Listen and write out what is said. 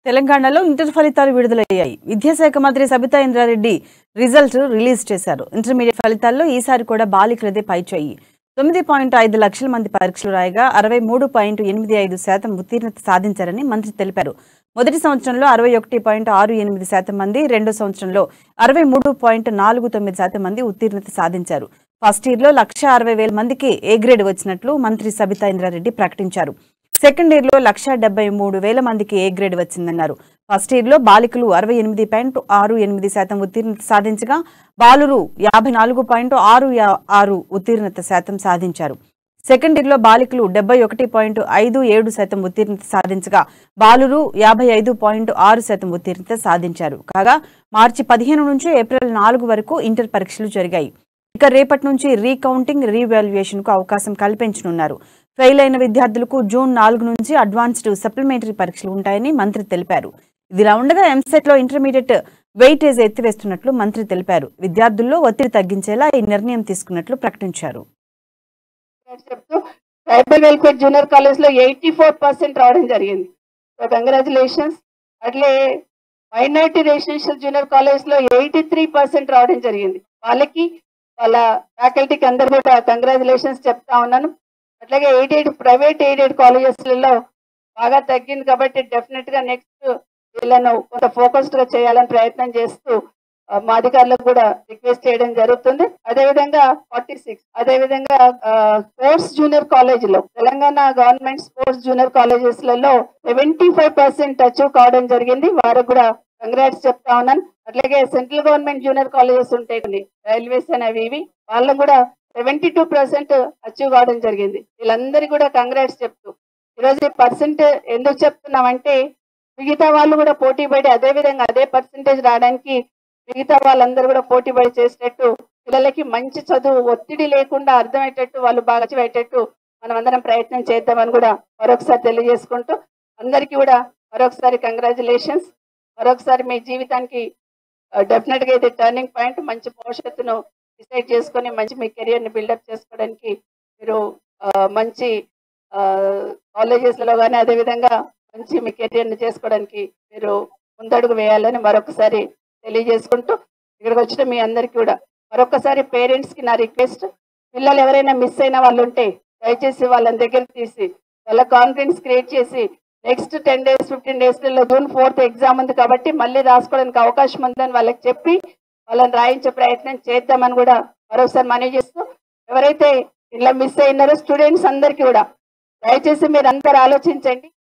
తెలంగాణలో ఇంటర్ ఫలితాలు విడుదలయ్యాయి. విద్యాశాఖ మంత్రి సబితా ఇంద్రారెడ్డి రిజల్ట్ రిలీజ్ చేశారు. ఇంటర్మీడియట్ ఫలితాల్లో ఈసారి కూడా బాలికలదే పైచేయి. 9.5 లక్షల మంది పరీక్షలు రాయగా 63.85% ఉత్తీర్ణత సాధించారని మంత్రి తెలిపారు. మొదటి సంవత్సరంలో 61.68% మంది, రెండో సంవత్సరంలో 63.49% మంది ఉత్తీర్ణత సాధించారు. ఫస్ట్ ఇయర్లో 1,60,000 మందికి ఏ గ్రేడ్ వచ్చినట్లు మంత్రి సబితా ఇంద్రారెడ్డి ప్రకటించారు. సెకండ్ ఇయర్లో 1,73,000 మందికి ఏ గ్రేడ్ వచ్చిందన్నారు. ఫస్ట్ ఇయర్లో బాలికలు 68.68% ఉత్తీర్ణత సాధించగా బాలురు 54.66 ఉత్తీర్ణత శాతం సాధించారు. సెకండ్ ఇయర్లో బాలికలు 71.57% ఉత్తీర్ణత సాధించగా బాలురు 55.6% ఉత్తీర్ణత సాధించారు. కాగా మార్చి 15 నుంచి ఏప్రిల్ 4 వరకు ఇంటర్ పరీక్షలు జరిగాయి. ఇక రేపటి నుంచి రీకౌంటింగ్, రీవాల్యుయేషన్ కు అవకాశం కల్పించనున్నారు. ఫెయిల్ అయిన విద్యార్థులకు జూన్ 4 నుంచి అడ్వాన్స్డ్ సప్లిమెంటరీ పరీక్షలు ఉంటాయని మంత్రి తెలిపారు. ఇదిలా ఉండగా ఎంసెట్ లో ఇంటర్మీడియట్ వెయిటేజ్ ఎత్తివేస్తున్నట్లు మంత్రి తెలిపారు. విద్యార్థుల్లో ఒత్తిడి తగ్గించేలా ఈ నిర్ణయం తీసుకున్నట్లు ప్రకటించారు. ట్రైబల్ వెల్ఫేర్ జూనియర్ కాలేజ్ లో 84% రావడం జరిగింది. కంగ్రాచులేషన్స్. అట్లే మైనారిటీ రెసిడెన్షియల్ జూనియర్ కాలేజ్ లో 83% రావడం జరిగింది. వాళ్ళకి వాళ్ళ ఫ్యాకల్టీకి అందరు కూడా కంగ్రాచులేషన్స్ చెప్తా ఉన్నాను. అట్లాగే ప్రైవేట్ ఎయిడెడ్ కాలేజెస్లలో బాగా తగ్గింది కాబట్టి డెఫినెట్ గా నెక్స్ట్ వీళ్ళను కొంత ఫోకస్డ్ గా చేయాలని ప్రయత్నం చేస్తూ మా అధికారులకు కూడా రిక్వెస్ట్ చేయడం జరుగుతుంది. అదేవిధంగా 46 అదేవిధంగా స్పోర్ట్స్ జూనియర్ కాలేజ్ లో Telangana government sports junior colleges లలో 75% అచీవ్ కావడం జరిగింది. వారికి కూడా కంగ్రాట్స్ చెప్తా ఉన్నాను. అట్లాగే సెంట్రల్ గవర్నమెంట్ జూనియర్ కాలేజెస్ ఉంటాయి కొన్ని రైల్వేస్ అనేవి ఇవి వాళ్ళకు కూడా 72% అచీవ్ కావడం జరిగింది. వీళ్ళందరికీ కూడా కంగ్రాట్స్ చెప్తూ ఈరోజు ఈ పర్సెంట్ ఎందుకు చెప్తున్నామంటే మిగతా వాళ్ళు కూడా పోటీ పడి అదే విధంగా అదే పర్సెంటేజ్ రావడానికి మిగతా వాళ్ళందరూ కూడా పోటీ పడి చేసేటట్టు పిల్లలకి మంచి చదువు ఒత్తిడి లేకుండా అర్థమయ్యేటట్టు వాళ్ళు బాగా అయ్యేటట్టు మనం అందరం ప్రయత్నం చేద్దామని కూడా మరొకసారి తెలియజేసుకుంటూ అందరికీ కూడా మరొకసారి కంగ్రాచులేషన్స్. మరొకసారి మీ జీవితానికి డెఫినెట్ గా ఇది టర్నింగ్ పాయింట్. మంచి భవిష్యత్తును డిసైడ్ చేసుకొని మంచి మీ కెరియర్ ని బిల్డప్ చేసుకోవడానికి మీరు మంచి కాలేజెస్ లో కానీ అదేవిధంగా మంచి మీ కెరియర్ ని చేసుకోవడానికి మీరు ముందడుగు వేయాలని మరొకసారి తెలియజేసుకుంటూ ఇక్కడికి వచ్చిన మీ అందరికీ కూడా మరొకసారి పేరెంట్స్ కి నా రిక్వెస్ట్, పిల్లలు ఎవరైనా మిస్ అయిన వాళ్ళు ఉంటే దయచేసి వాళ్ళని దగ్గర తీసి వాళ్ళ కాన్ఫిడెన్స్ క్రియేట్ చేసి next 10 days 15 days June 4th exam ఉంది కాబట్టి మళ్ళీ రాసుకోవడానికి అవకాశం ఉందని వాళ్ళకి చెప్పి వాళ్ళని రాయించే ప్రయత్నం చేద్దామని కూడా మరొకసారి మనవి చేస్తూ ఎవరైతే ఇలా మిస్ అయినారో స్టూడెంట్స్ అందరికీ కూడా దయచేసి మీరు అందరు ఆలోచించండి.